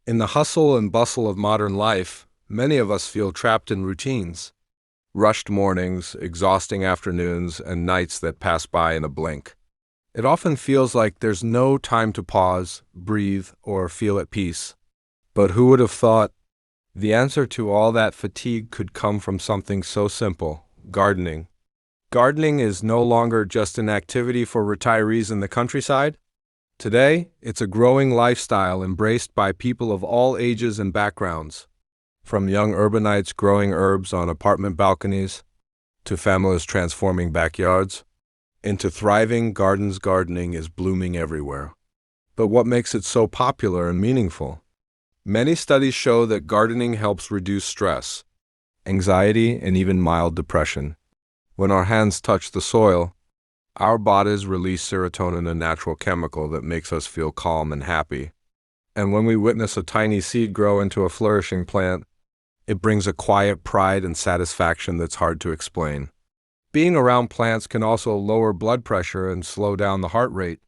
In the hustle and bustle of modern life, many of us feel trapped in routines. Rushed mornings, exhausting afternoons, and nights that pass by in a blink. It often feels like there's no time to pause, breathe, or feel at peace. But who would have thought the answer to all that fatigue could come from something so simple: gardening. Gardening is no longer just an activity for retirees in the countryside. Today, it's a growing lifestyle embraced by people of all ages and backgrounds, from young urbanites growing herbs on apartment balconies, to families transforming backyards, into thriving gardens. Gardening is blooming everywhere. But what makes it so popular and meaningful? Many studies show that gardening helps reduce stress, anxiety, and even mild depression. When our hands touch the soil, our bodies release serotonin, a natural chemical that makes us feel calm and happy. And when we witness a tiny seed grow into a flourishing plant, it brings a quiet pride and satisfaction that's hard to explain. Being around plants can also lower blood pressure and slow down the heart rate.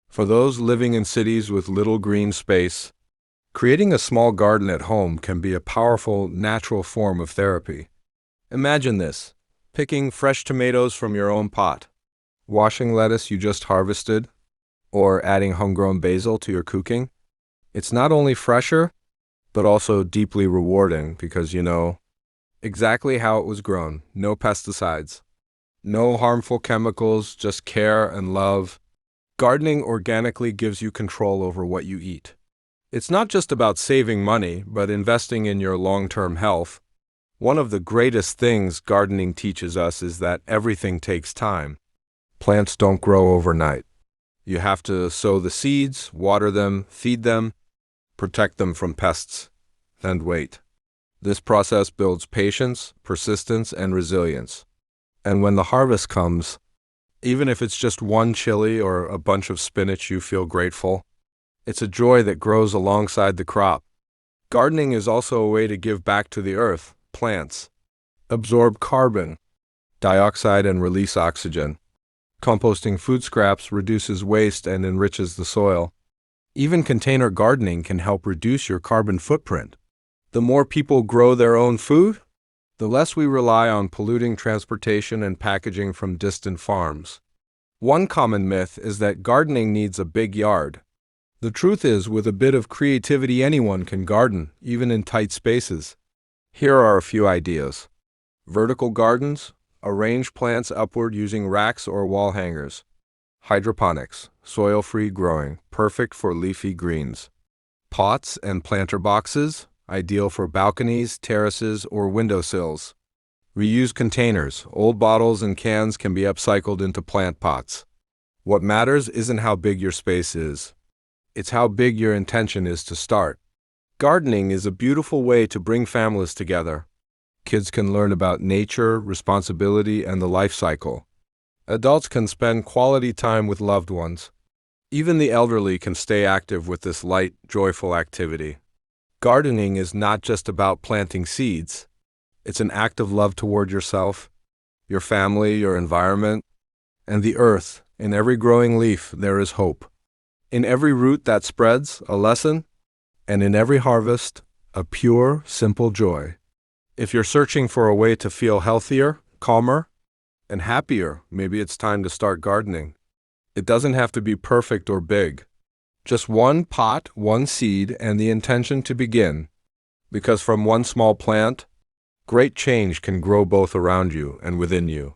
For those living in cities with little green space, creating a small garden at home can be a powerful, natural form of therapy. Imagine this: picking fresh tomatoes from your own pot, washing lettuce you just harvested, or adding homegrown basil to your cooking. It's not only fresher, but also deeply rewarding because you know exactly how it was grown. No pesticides, no harmful chemicals, just care and love. Gardening organically gives you control over what you eat. It's not just about saving money, but investing in your long-term health. One of the greatest things gardening teaches us is that everything takes time. Plants don't grow overnight. You have to sow the seeds, water them, feed them, protect them from pests, and wait. This process builds patience, persistence, and resilience. And when the harvest comes, even if it's just one chili or a bunch of spinach, you feel grateful. It's a joy that grows alongside the crop. Gardening is also a way to give back to the earth. Plants absorb carbon dioxide and release oxygen. Composting food scraps reduces waste and enriches the soil. Even container gardening can help reduce your carbon footprint. The more people grow their own food, the less we rely on polluting transportation and packaging from distant farms. One common myth is that gardening needs a big yard. The truth is, with a bit of creativity, anyone can garden, even in tight spaces. Here are a few ideas. Vertical gardens: arrange plants upward using racks or wall hangers. Hydroponics: soil-free growing, perfect for leafy greens. Pots and planter boxes: ideal for balconies, terraces, or windowsills. Reuse containers: old bottles and cans can be upcycled into plant pots. What matters isn't how big your space is. It's how big your intention is to start. Gardening is a beautiful way to bring families together. Kids can learn about nature, responsibility, and the life cycle. Adults can spend quality time with loved ones. Even the elderly can stay active with this light, joyful activity. Gardening is not just about planting seeds. It's an act of love toward yourself, your family, your environment, and the earth. In every growing leaf, there is hope. In every root that spreads, a lesson, and in every harvest, a pure, simple joy. If you're searching for a way to feel healthier, calmer, and happier, maybe it's time to start gardening. It doesn't have to be perfect or big. Just one pot, one seed, and the intention to begin. Because from one small plant, great change can grow both around you and within you.